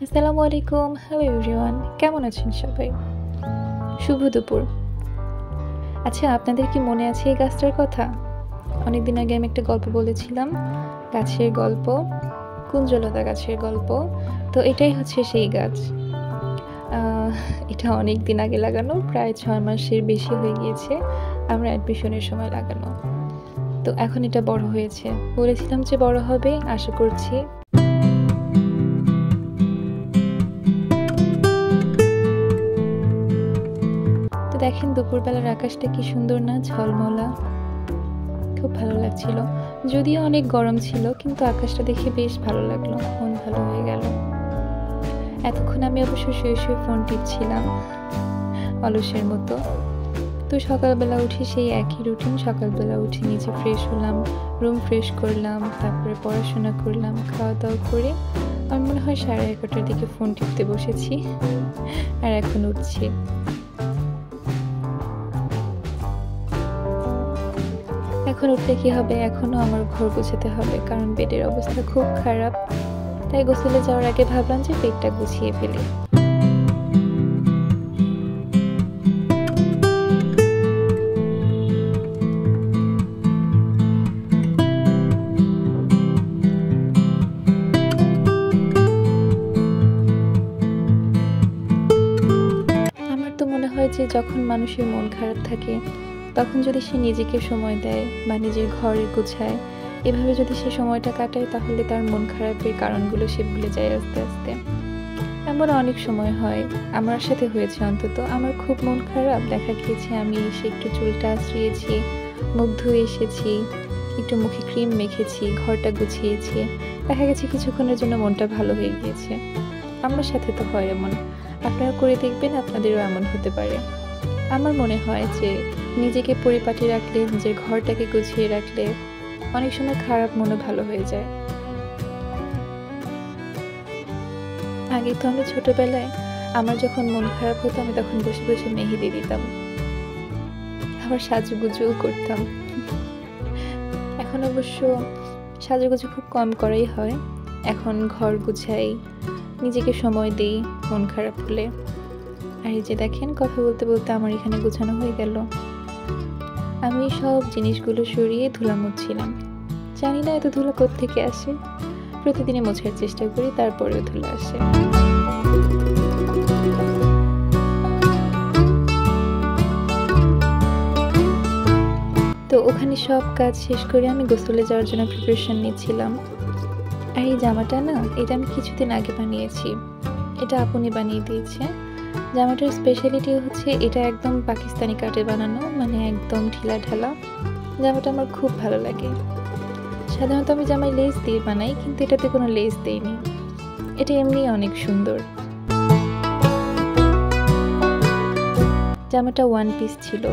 আসসালামু আলাইকুম। Hello everyone. কেমন আছেন সবাই? শুভ দুপুর। আচ্ছা, আপনাদের কি মনে আছে এই গাছটার কথা? অনেকদিন আগে আমি একটা গল্প বলেছিলাম। গাছের গল্প, কুঞ্জলতা গাছের গল্প। তো এটাই হচ্ছে সেই গাছ। আহ এটা অনেকদিন আগে লাগানো, প্রায় ৬ মাসের বেশি হয়ে গিয়েছে আমার অ্যাডমিশনের সময় লাগানো। তো এখন এটা বড় হয়েছে। বলেছিলাম যে বড় হবে, আশা করছি। তো দেখেন দুপুরবেলার আকাশটা কি সুন্দর না, ঝলমলা। খুব ভালো লাগছিল। যদিও অনেক গরম ছিল, কিন্তু আকাশটা দেখে বেশ ভালো লাগলো। মন ভালো হয়ে গেল। এতক্ষণ আমি অবশ্য শুয়ে শুয়ে ফোন টিপছিলাম, অলসের মতো। তো সকালবেলা উঠে সেই একই রুটিন। সকালবেলা উঠে নিজে ফ্রেশ হলাম, রুম ফ্রেশ করলাম, তারপরে পড়াশোনা করলাম, খাওয়া দাওয়া করে আমার মনে হয় 11:30টার দিকে ফোন টিপতে বসেছি। আর এখন উঠছি। এখন উঠলে কি হবে? এখনও আমার ঘর গোছাতে হবে, কারণ বেডের অবস্থা খুব খারাপ। তাই গোসলে যাওয়ার আগে ভাবলাম যে বেডটা গুছিয়ে ফেলি। আমার তো মনে হয় যে যখন মানুষের মন খারাপ থাকে, তখন যদি সে নিজেকে সময় দেয় বা নিজের ঘর গোছায়, এভাবে যদি সে সময়টা কাটায়, তাহলে তার মন খারাপের কারণগুলো সে ভুলে যায় আস্তে আস্তে। এমন অনেক সময় হয়, আমার সাথে হয়েছে অন্তত। আমার খুব মন খারাপ, দেখা গিয়েছে আমি এসে একটু চুলটা আঁচড়িয়েছি, মুখ ধুয়ে এসেছি, একটু মুখে ক্রিম মেখেছি, ঘরটা গুছিয়েছি। দেখা গেছে কিছুক্ষণের জন্য মনটা ভালো হয়ে গিয়েছে। আমার সাথে তো হয় এমন। আপনারা করে দেখবেন, আপনাদেরও এমন হতে পারে। আমার মনে হয় যে নিজেকে পরিপাটি রাখলে, নিজের ঘরটাকে গুছিয়ে রাখলে অনেক সময় খারাপ মনও ভালো হয়ে যায়। আগে তো আমি ছোটবেলায় আমার যখন মন খারাপ হতো, আমি তখন বসে বসে মেহেদি দিতাম, আবার সাজুগুজুও করতাম। এখন অবশ্য সাজুগুজু খুব কম করাই হয়। এখন ঘর গুছাই, নিজেকে সময় দিই মন খারাপ হলে। আর এই যে দেখেন, কথা বলতে বলতে আমার এখানে গোছানো হয়ে গেল। আমি সব জিনিসগুলো সরিয়ে ধুলা মুছছিলাম। জানি না এত ধুলা কোত্থেকে আসে। প্রতিদিনই মোছার চেষ্টা করি, তারপরেও ধুলা আসে। তো ওখানে সব কাজ শেষ করে আমি গোসলে যাওয়ার জন্য প্রিপারেশন নিচ্ছিলাম। আর এই জামাটা না, এটা আমি কিছুদিন আগে বানিয়েছি। এটা আপনি বানিয়ে দিয়েছে। জামাটার স্পেশালিটি হচ্ছে এটা একদম পাকিস্তানি কাটে বানানো, মানে একদম ঢিলা ঢালা। জামাটা আমার খুব ভালো লাগে। সাধারণত আমি জামায় লেস দিয়ে বানাই, কিন্তু এটাতে কোনো লেস দেইনি। এটা এমনি অনেক সুন্দর। জামাটা ওয়ান পিস ছিল।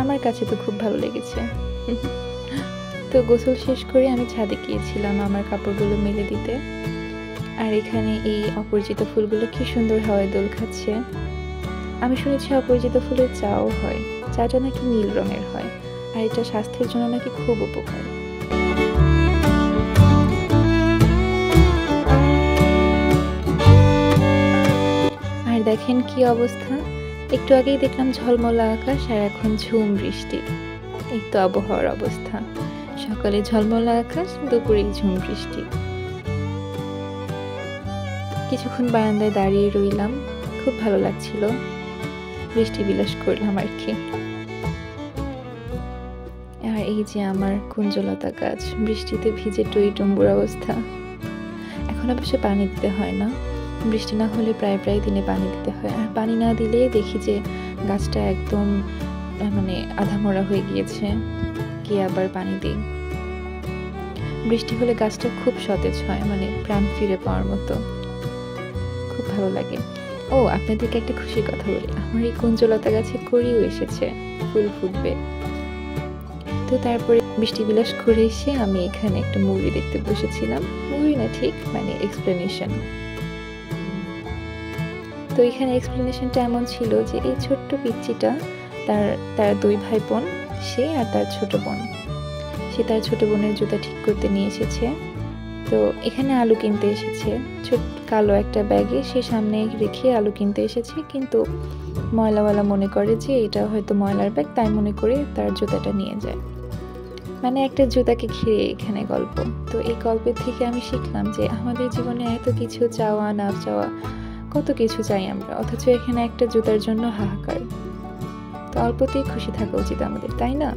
আমার কাছে তো খুব ভালো লেগেছে। তো গোসল শেষ করে আমি ছাদে গিয়েছিলাম আমার কাপড়গুলো মেলে দিতে। আর এখানে এই অপরিচিত ফুলগুলো কি সুন্দর হাওয়ায় দোল খাচ্ছে। আমি শুনেছি অপরিচিত ফুলের চাও হয়। চাটা নাকি নীল রঙের হয়, আর এটা স্বাস্থ্যের জন্য নাকি খুব উপকার। আর দেখেন কি অবস্থা। একটু আগেই দেখলাম ঝলমলা আকাশ, আর এখন ঝুম বৃষ্টি। এই তো আবহাওয়ার অবস্থা। সকালে ঝলমলা আকাশ, দুপুরে ঝুম বৃষ্টি। কিছুক্ষণ বারান্দায় দাঁড়িয়ে রইলাম, খুব ভালো লাগছিল। বৃষ্টি বিলাস করলাম আর কি। আর এই যে আমার কুঞ্জলতা গাছ, বৃষ্টিতে ভিজে টইটুম্বুর অবস্থা। এখন অবশ্য পানি দিতে হয় না, বৃষ্টি না হলে প্রায় প্রায় দিনে পানি দিতে হয়। আর পানি না দিলে দেখি যে গাছটা একদম মানে আধামরা হয়ে গিয়েছে, কি আবার পানি দিই। বৃষ্টি হলে গাছটা খুব সতেজ হয়, মানে প্রাণ ফিরে পাওয়ার মতো। খুব ভালো লাগে। ও, আপনাদেরকে একটা খুশির কথা বলি, আমার এই কুঞ্জলতা গাছে কড়িও এসেছে, ফুল ফুটবে। তো তারপরে বৃষ্টি বিলাস করে এসে আমি এখানে একটা মুভি দেখতে বসেছিলাম। মুভি না ঠিক, মানে এক্সপ্লেনেশন। তো এখানে এক্সপ্লেনেশনটা এমন ছিল যে এই ছোট্ট পিচ্চিটা, তারা দুই ভাই বোন, সে আর তার ছোট বোন। সে তার ছোট বোনের জুতা ঠিক করতে নিয়ে এসেছে। তো এখানে আলু কিনতে এসেছে, কালো একটা ব্যাগে সে সামনে রেখে আলু কিনতে এসেছে, কিন্তু ময়লাওয়ালা মনে করে যে এটা হয়তো ময়লার ব্যাগ, তাই মনে করে তার জুতাটা নিয়ে যায়। মানে একটা জুতাকে ঘিরে এখানে গল্প। তো এই গল্পের থেকে আমি শিখলাম যে আমাদের জীবনে এত কিছু চাওয়া না চাওয়া, কত কিছু চাই আমরা, অথচ এখানে একটা জুতার জন্য হাহাকার। তো অল্পতেই খুশি থাকা উচিত আমাদের, তাই না?